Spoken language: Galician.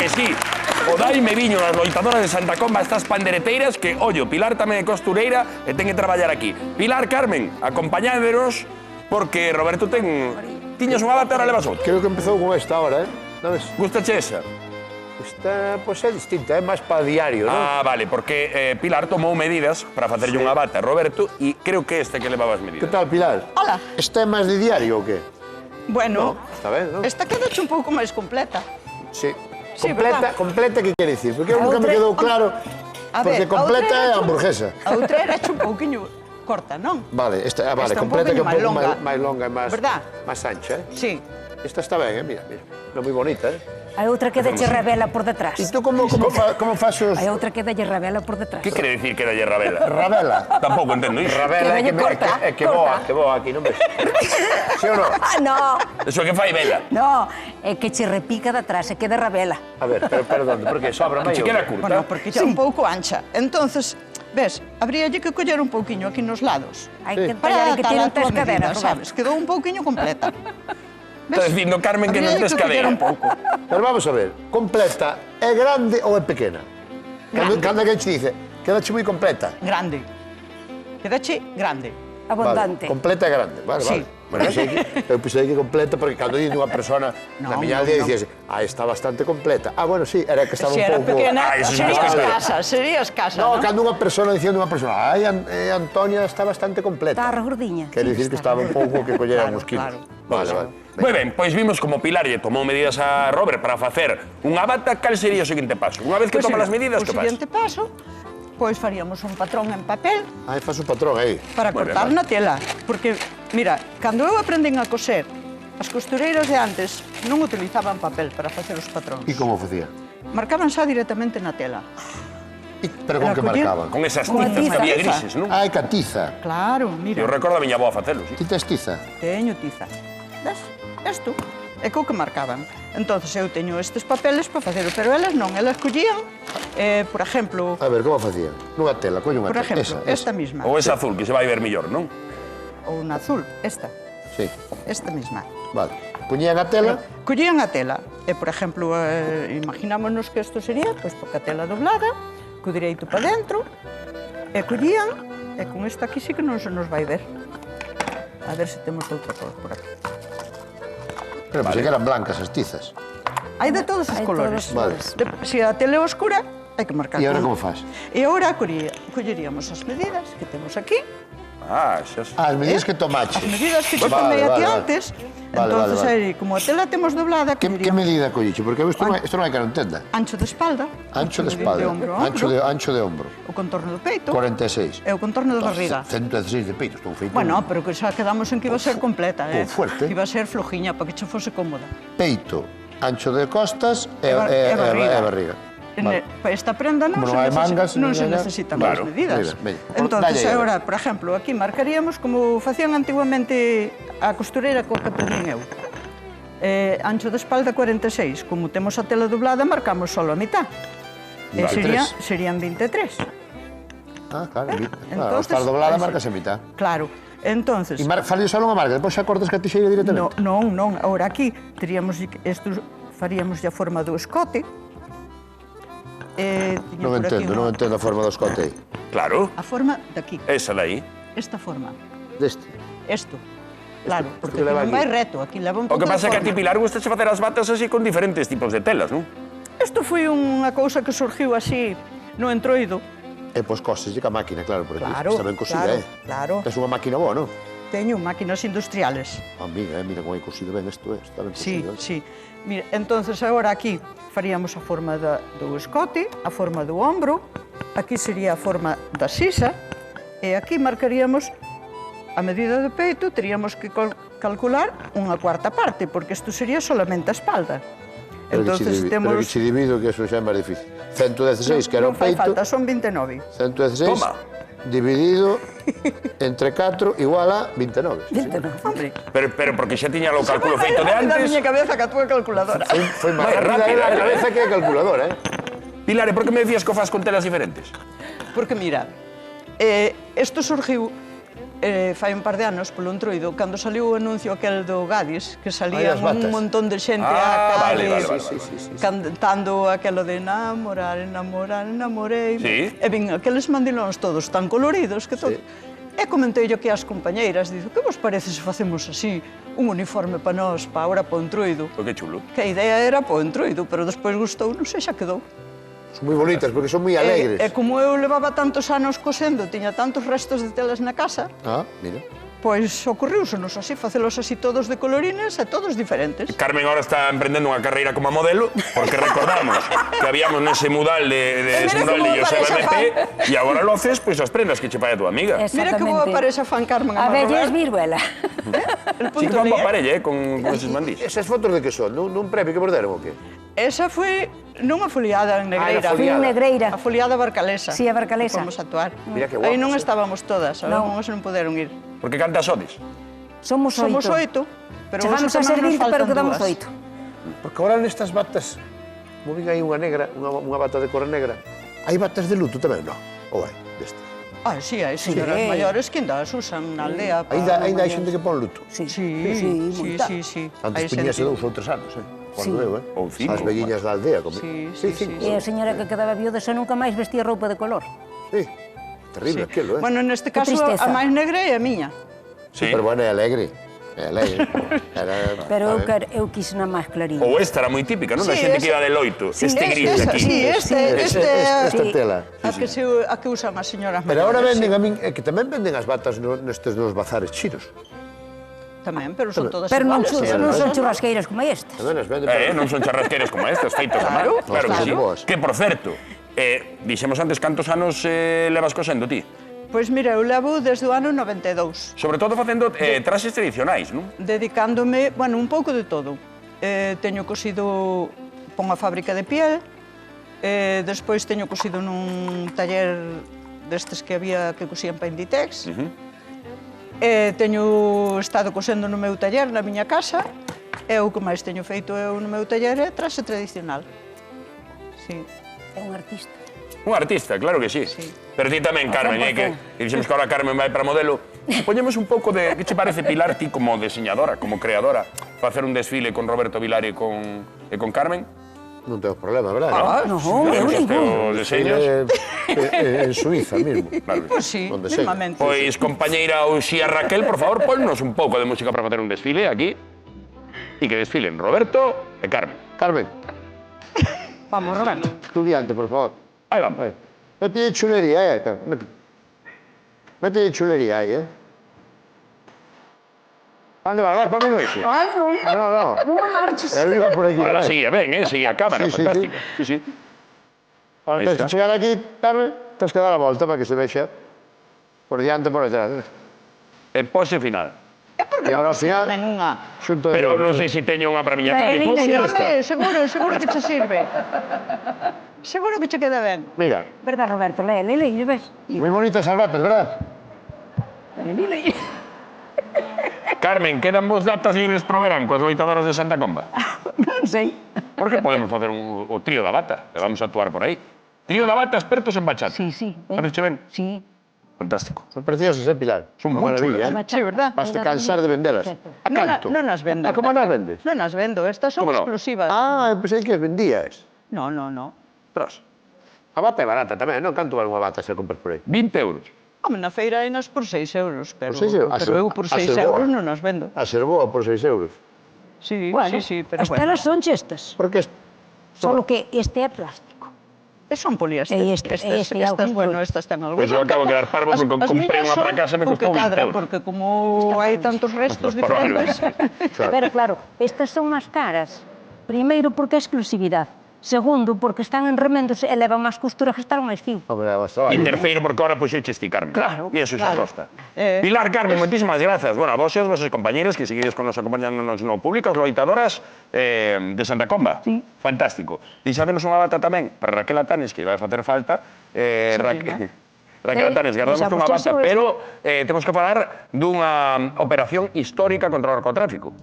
que sí. O Daime viño das loitadoras de Santa Comba estas pandereteiras que, ollo, Pilar tamén é costureira e ten que traballar aquí. Pilar, Carmen, acompañádenos porque Roberto tiñas unha bata e ahora levas outra. Creo que empezou con esta ahora, ¿sabes? Gustache esa? Esta, pues é distinta, é máis para diario, non? Ah, vale, porque Pilar tomou medidas para facerlle unha bata a Roberto e creo que este que levaba as medidas. Que tal, Pilar? Hola. Esta é máis de diario ou que? Bueno, Está ben, non? esta quedache un pouco máis completa. Sí. Sí, Completa, que quere dicir? Porque nunca me quedou claro, porque completa é a hamburguesa. A outra era un pouquiño corta, non? Vale, esta, vale, Esta un completa que é un pouquiño pouco máis longa. máis longa e Verdad? máis ancha, Sí. Esta está ben, mira, mira. É moi bonita, A outra que dalle rabela por detrás. E tú como fas os... A outra que dalle rabela por detrás. Que quere dicir que era lle Rabela? Rabela? Tampouco entendo iso. Rabela Que corta, que corta. boa aquí, non ves? Sí ou non? Ah, no, Eso que fai vela. no, é que che repica de atrás, e queda rabela. A ver, pero perdón, porque sobra máis. Se queda curta. Bueno, porque xa un pouco ancha. Entonces, ves, habríalle que coller un pouquiño aquí nos lados. Hai que Para tallar que adaptar tiene a un túa medida, pescadera, sabes? Quedou un pouquiño completa. Está dicindo Carmen que non tes cadera. un pouco. Pero vamos a ver, completa é grande ou é pequena? Cando que te dice, quedache moi completa. Grande. Quedache grande. Abundante. Vale, completa é grande, vale, Sí. vale. Bueno, eu pensei que completa porque cando dice unha persona na miña aldea dicías, está bastante completa. Ah, bueno, sí, era que estaba Se un era pouco... pequena, eso sí sería que está escasa, sería escasa, No, non? cando unha persona dicindo unha persona, Antonia está bastante completa. Está regordiña. Quer dicir que estaba un pouco que collera Claro, uns quilos. claro. Vale, vale. Moi ben, pois vimos como Pilar lle tomou medidas a Robert para facer unha bata, cal sería o seguinte paso? Unha vez que Pois toma mira, as medidas, o que faz? seguinte paso, pois faríamos un patrón en papel Aí faz o patrón aí. para Moi ben, cortar vale. na tela. Porque, mira, cando eu aprendín a coser, as costureiras de antes non utilizaban papel para facer os patróns. E como facía? Marcaban xa directamente na tela. Pero con Era que coller- marcaban? Con esas Con tizas que tiza. había grises, non? Ai, catiza. Claro, Eu mira, recordo a miña avó a facelo, sí. Ti tes tiza? teño tiza. Ves? Isto é co que marcaban. Entonces eu teño estes papeles para facelo, pero elas non, elas collían, por exemplo, A ver, como facía? Nunha tela, coño unha por tela. exemplo, esta misma, Ou esa azul, que se vai ver mellor, non? ou na azul, esta Sí, misma. vale. Puñían a tela, Collían a tela, e, por exemplo, imaginámonos que isto sería, pois, porque a tela doblada, co direito para dentro, e collían, e con isto aquí sí que non se nos vai ver. A ver se temos outra cor por aquí. pero pensei que eran blancas as tizas. Hai de todos os Hai colores. todos os colores. Se a tela é oscura, hai que marcar. E agora con- como faz? E agora colleríamos as medidas que temos aquí, Ah, xa sei. As medidas que tomache. as medidas que te Vale, tomei aquí vale, antes, vale, entonces vale. aí, como a tela temos doblada, Que colleríamos medida colliche? Porque isto non hai que non entenda. ancho de espalda, Ancho de medir espalda, ombro a ombro, ancho de ombro. o contorno do peito, 46. e o contorno da barriga. 116 de peito, estou feito. Bueno, pero que xa quedamos en que iba a ser completa, fuerte. Que iba a ser flojiña para que che fose cómoda. Peito, ancho de costas e barriga. Vale. Esta prenda non Como non hai mangas, non se nin nada. necesitan Claro. máis medidas. Mira, Entonces, dalle aí, agora, por exemplo, aquí marcaríamos como facían antiguamente a costureira co que aprendín eu. Ancho de espalda 46. Como temos a tela doblada, marcamos só a mitad. Vale. Serían 23. Ah, claro, claro, Entonces, estar doblada así. marcas a mitad. Claro. Entonces, E fallo só unha marca, depois xa cortas ca tixeira directamente. non. Agora aquí teríamos isto, faríamos a forma do escote. Non entendo a forma do escote aí. Claro, A forma daqui, esa aí. esta forma. Deste. Isto. Claro, porque que aquí leva non aquí. vai reto, aquí leva un O pouco que de pasa é que a ti, forma. Pilar, gustache facer as batas así con diferentes tipos de telas, non? Isto foi unha cousa que surgiu así no entroido. E pois coses ca máquina, claro, porque Claro, está ben cosida, claro, claro. Tes unha máquina boa, non? Teño máquinas industriales. Amiga, mira como hai cosido ben isto, está ben Sí, cosido. sí. Mira, entonces agora aquí faríamos a forma do escote, a forma do ombro, aquí sería a forma da sisa, e aquí marcaríamos a medida do peito, teríamos que calcular unha cuarta parte, porque isto sería solamente a espalda. Pero que che divido que eso xa é máis difícil. 116, que era o Non fai peito, falta, son 29. 116 Toma. dividido entre 4 igual a 29. Sí, sí. Hombre, Pero porque xa tiña o cálculo feito de da antes. miña cabeza que a túa calculadora. Foi máis Vai rápida rápida, a eh. cabeza que a calculadora, Pilar, e por que me decías que o fas con telas diferentes? Porque mira, isto surgiu fai un par de anos, polo Entroido, cando saliu o anuncio aquel do Gadis, que salían Ai, as batas. un montón de xente Ah, á vale, calle, vale. cantando aquelo de enamorar, enamorar, enamorei. Sí. E vin aqueles mandilóns todos tan coloridos que todo... E comentei yo que as compañeiras, digo, que vos parece se facemos así un uniforme para nós, para ahora para o Entroido? Pois que chulo. Que a idea era para o Entroido, pero despois gustou, non sei, xa quedou. Son moi bonitas porque son moi alegres. E como eu levaba tantos anos cosendo, tiña tantos restos de telas na casa, Ah, mira. pois ocurriusenos así, facelos así todos de colorines e todos diferentes. Carmen ahora está emprendendo unha carreira como modelo, porque recordamos que habíamos nese mudal de Mira ese mudal como de Joseba parece MP, e agora lo haces, pois as prendas que che pai a tua amiga. Mira que boa parexa fan Carmen A e vella es Roberto. viruela. El Sí que punto van de pa parella, con eses mandís. Esas fotos de que son? Nun premio que borderon o qué? Esa foi nunha foliada en Negreira. na foliada. Fui Negreira. A foliada Barcalesa. Sí, a Barcalesa. Fomos a actuar. Mira que Aí guapos, non eh. estábamos todas, algúns non poderon ir. Porque cantas sodes. Somos Somos 8. 8, pero Chegamos hoxe a ser tamén nos 20, pero faltan quedamos dúas. 8. Porque ahora nestas batas, como vin aí unha negra, unha bata de cor negra, hai batas de luto tamén, non? Ou hai destas? Ah, sí, hai señoras Sí. maiores que ainda as usan na aldea. para Ainda hai maiores. xente que pon luto. Sí, Sí, moita. sí. Antes Hai tiñase xente. 2 ou 3 anos, Cuando eu, Ou 5. As veguiñas da aldea. Como... Sí, 5. E a señora que quedaba viuda xa nunca máis vestía roupa de color. Sí. Terrible aquilo, Bueno, neste caso, tristeza. a máis negra é a miña. Sí. Pero bueno, é alegre. É alegre. Era... Pero eu quis na máis clarinha. Ou esta era moi típica, non? Da Sí, xente que esa- iba de loito. Este gris Esa- aquí. Sí, Esta Sí. tela. a que usan as señoras Pero ahora maiores, venden a min, que tamén venden as batas nestes dos bazares chinos. Tamén, pero son todas Pero non, iguales. non son churrasqueiras como estas. Tamén as venden. Non son charrasqueiras como estas, feitas a Claro, man. Claro que claro. sí. Boas. Que, por certo, dixemos antes cantos anos levas cosendo ti? Pois mira, eu levo desde o ano 92, Sobre todo facendo traxes tradicionais, non? dedicándome, bueno, un pouco de todo. Teño cosido por unha fábrica de piel, despois teño cosido nun taller destes que había que cosían para Inditex. Teño estado cosendo no meu taller, na miña casa, e o que máis teño feito eu no meu taller é traxe tradicional. Sí. É un artista. Un artista, claro que sí. Sí. Pero ti tamén, Carmen, que dixemos que ahora Carmen vai para modelo. Poñemos un pouco de... Que che parece, Pilar, ti como diseñadora, como creadora, facer un desfile con Roberto Vilar e con Carmen? Non tengo problema, verdad? No, eu ningún. Os deseños. En Suiza mismo. Claro. Pois sí, Donde sea. mismamente. Pois, compañeira Uxía Raquel, por favor, ponnos un pouco de música para facer un desfile aquí. E que desfilen Roberto e Carmen. Carmen, Vamos, Roberto. estudiante, por favor. Aí vamos. Vai. Mételle chulería, Mételle chulería aí, ¿Dónde vas? ¿Vas para mí, Luis? No. Non marches. Él iba por aquí. Ahora vai. seguía ben, seguía a cámara, Sí, sí, fantástica. Sí, sí. Ahí Tens está. que chegar aquí, Carmen, tens que dar a volta para que se vexa por diante e por detrás. E pose final. E agora ao final, Unha. xunto de... Pero non sei se teño unha para a miña cara. Venga, Pose venga, esta. Seguro que che sirve. Seguro que che queda ben. Mira, Verdad, Roberto? Lele, ves? moi bonitas as batas, verdad? Lele. Carmen, quedan vos datas libres pro verán coas loitadoras de Santa Comba? Non sei. Por que podemos facer o trío da bata? E vamos a actuar por aí. Trío da bata, expertos en bachata. Sí. Pareche ben? Sí. Fantástico. Son preciosas, Pilar? Son Unha moi maravilla, chulas. Sí, verdad? Vas a cansar de vendelas. A canto? Non as vendo. Ah, como nas vendes? Non as vendo, estas son Como no? exclusivas. Ah, eu pensei que as vendías. No. Tras. A bata é barata tamén, non? Canto vale unha bata se compras por aí? 20 euros. Home, na feira hai nas por 6 euros, pero, Por 6 euros? pero eu por A 6 ser boa. euros non as vendo. A ser boa por 6 euros. Sí, Bueno, sí, pero as bueno. telas son chestas. Porque Solo que este é plástico. Son poliéster. E este é estas, algún bueno, fruto. estas ten algo. Pois eu acabo de quedar parvo porque comprei unha para casa e me costou 20 euros. Porque como hai tantos restos Por favor. diferentes. Pero claro, estas son máis caras. Primeiro porque é exclusividade. Segundo porque están en remendos e levan máis costura que estar máis fino. Hombre, E traballo. terceiro, porque ahora puxeches ti, Carmen. Claro, E eso xa claro. costa. Pilar, Carmen, moitísimas grazas. Bueno, a vos e aos vosos compañeros que seguides con nos acompañándonos no público, as loitadoras de Santa Comba. Sí. Fantástico. Dixadenos unha bata tamén para Raquel Atanes, que vai facer falta. Raquel Atanes, guardamos Xa, unha pois, bata, eso é. pero temos que falar dunha operación histórica contra o narcotráfico.